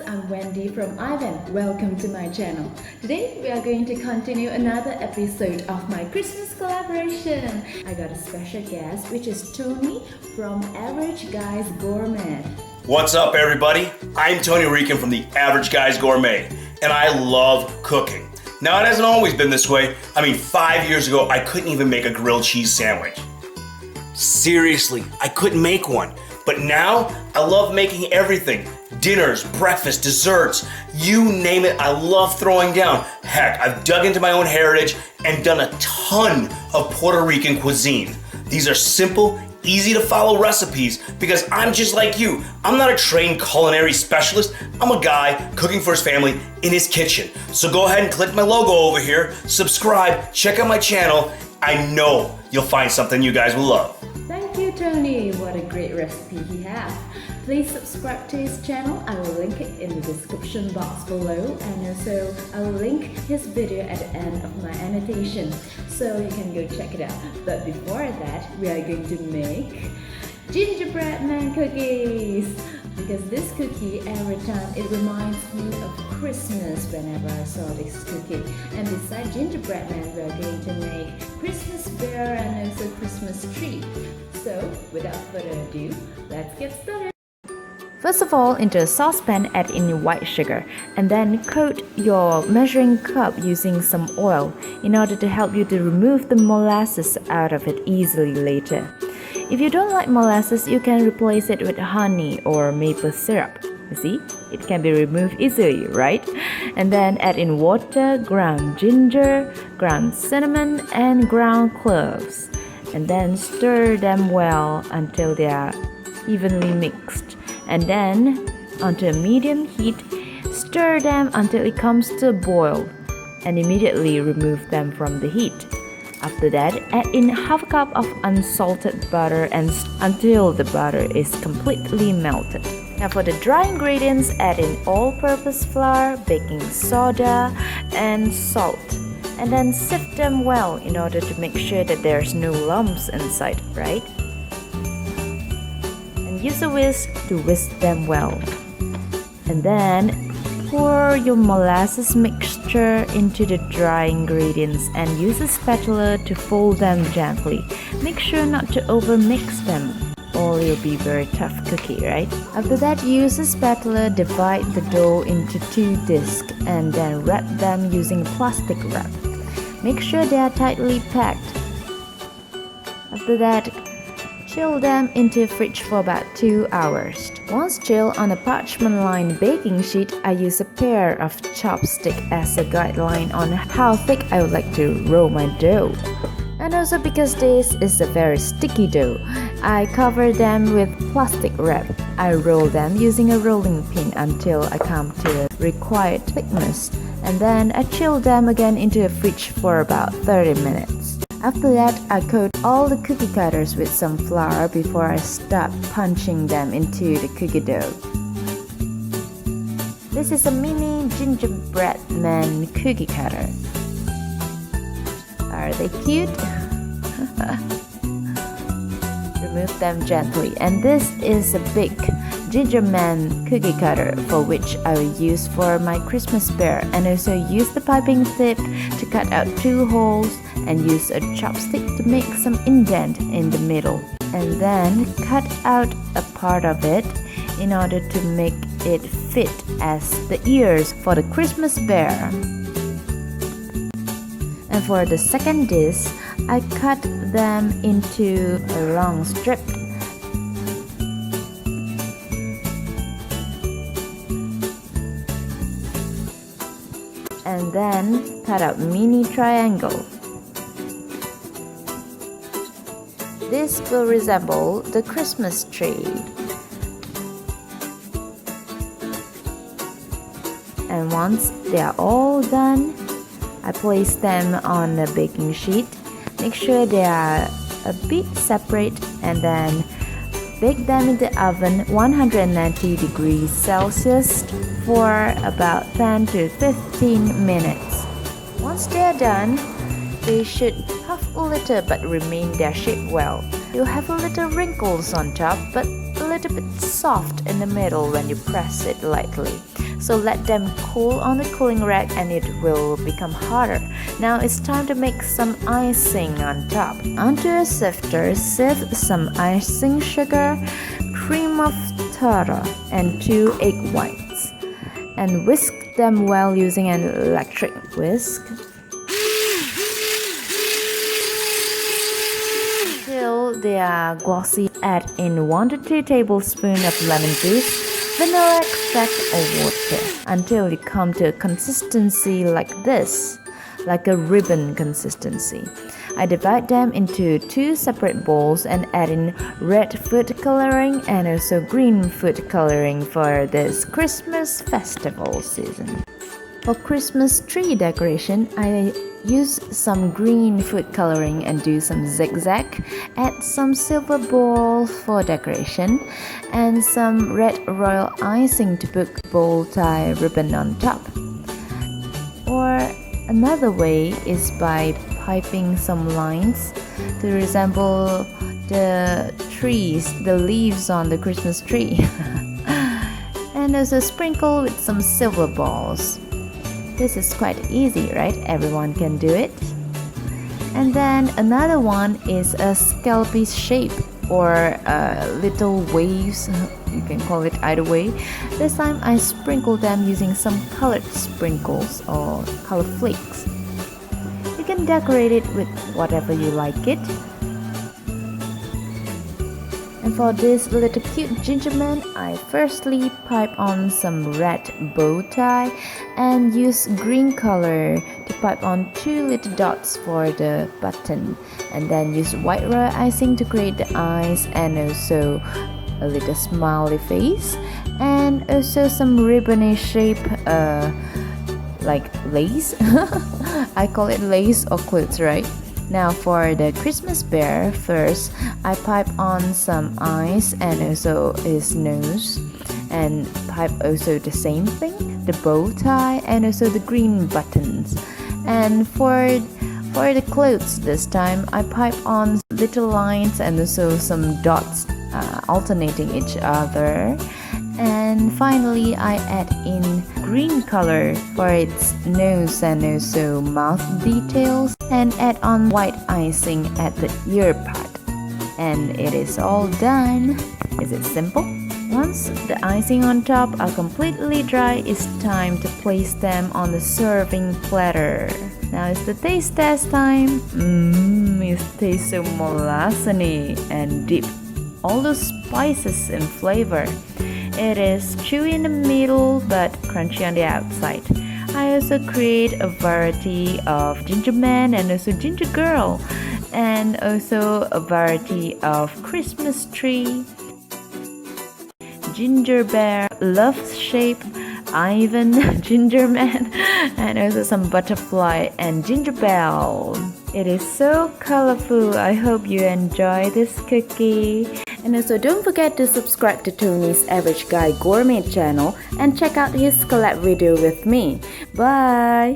I'm Wendy from Ivan. Welcome to my channel. Today we are going to continue another episode of my Christmas collaboration. I got a special guest which is Tony from Average Guy Gourmet. What's up everybody? I'm Tony Rican from the Average Guy Gourmet and I love cooking. Now it hasn't always been this way. 5 years ago I couldn't even make a grilled cheese sandwich. Seriously, I couldn't make one. But now, I love making everything. Dinners, breakfast, desserts, you name it, I love throwing down. Heck, I've dug into my own heritage and done a ton of Puerto Rican cuisine. These are simple, easy to follow recipes because I'm just like you. I'm not a trained culinary specialist. I'm a guy cooking for his family in his kitchen. So go ahead and click my logo over here, subscribe, check out my channel. I know you'll find something you guys will love. Thank you, Tony. What a great recipe he has. Please subscribe to his channel. I will link it in the description box below, and also I will link his video at the end of my annotation so you can go check it out. But before that, we are going to make gingerbread man cookies. Because this cookie, every time it reminds me of Christmas whenever I saw this cookie. And besides gingerbread man, we are going to make Christmas bear and also Christmas tree. So without further ado, let's get started. First of all, into a saucepan, add in white sugar and then coat your measuring cup using some oil in order to help you to remove the molasses out of it easily later. If you don't like molasses, you can replace it with honey or maple syrup. You see, it can be removed easily, right? And then add in water, ground ginger, ground cinnamon, and ground cloves. And then stir them well until they are evenly mixed. And then, onto a medium heat, stir them until it comes to a boil. And immediately remove them from the heat. After that, add in half a cup of unsalted butter and until the butter is completely melted. Now for the dry ingredients, add in all-purpose flour, baking soda, and salt. And then sift them well in order to make sure that there's no lumps inside, right? And use a whisk to whisk them well. And then pour your molasses mixture into the dry ingredients and use a spatula to fold them gently. Make sure not to overmix them or you'll be very tough cookie, right? After that, use a spatula, divide the dough into 2 discs and then wrap them using a plastic wrap. Make sure they are tightly packed. After that, chill them into the fridge for about 2 hours. Once chilled on a parchment-lined baking sheet, I use a pair of chopsticks as a guideline on how thick I would like to roll my dough. And also because this is a very sticky dough, I cover them with plastic wrap. I roll them using a rolling pin until I come to a required thickness. And then I chill them again into the fridge for about 30 minutes. After that, I coat all the cookie cutters with some flour before I start punching them into the cookie dough. This is a mini gingerbread man cookie cutter. Are they cute? Remove them gently. And this is a big ginger man cookie cutter for which I will use for my Christmas bear, and also use the piping tip to cut out 2 holes and use a chopstick to make some indent in the middle, and then cut out a part of it in order to make it fit as the ears for the Christmas bear. And for the second disc, I cut them into a long strip. And then cut out mini triangle. This will resemble the Christmas tree. And once they are all done, I place them on a baking sheet. Make sure they are a bit separate and then bake them in the oven 190 degrees Celsius for about 10 to 15 minutes. Once they are done, they should puff a little but remain their shape well. You'll have a little wrinkles on top, but a little bit soft in the middle when you press it lightly. So let them cool on the cooling rack and it will become harder. Now it's time to make some icing on top. Onto a sifter, sift some icing sugar, cream of tartar, and 2 egg whites. And whisk them well using an electric whisk. Until they are glossy, add in 1 to 2 tablespoons of lemon juice, vanilla extract or water until you come to a consistency like this, like a ribbon consistency. I divide them into 2 separate bowls and add in red food coloring and also green food coloring for this Christmas festival season. For Christmas tree decoration, I use some green food coloring and do some zigzag, add some silver balls for decoration, and some red royal icing to put bow tie ribbon on top. Or another way is by piping some lines to resemble the trees, the leaves on the Christmas tree. And also sprinkle with some silver balls. This is quite easy, right? Everyone can do it. And then another one is a scallopy shape or little waves. You can call it either way. This time I sprinkle them using some colored sprinkles or color flakes. You can decorate it with whatever you like it. And for this little cute ginger man, I firstly pipe on some red bow tie and use green color to pipe on 2 little dots for the button, and then use white royal icing to create the eyes and also a little smiley face, and also some ribbony shape like lace. I call it lace or clothes, right? Now for the Christmas bear, first I pipe on some eyes and also his nose, and pipe also the same thing, the bow tie and also the green buttons. And for the clothes this time, I pipe on little lines and also some dots alternating each other. And finally, I add in green color for its nose and also mouth details, and add on white icing at the ear part. And it is all done. Is it simple? Once the icing on top are completely dry, it's time to place them on the serving platter. Now it's the taste test time. It tastes so molasses-ny and deep. All those spices and flavor. It is chewy in the middle but crunchy on the outside. I also create a variety of ginger man and also ginger girl, and also a variety of Christmas tree, ginger bear, love shape, Ivan, ginger man, and also some butterfly and ginger bell. It is so colorful. I hope you enjoy this cookie. And also don't forget to subscribe to Tony's Average Guy Gourmet channel and check out his collab video with me. Bye!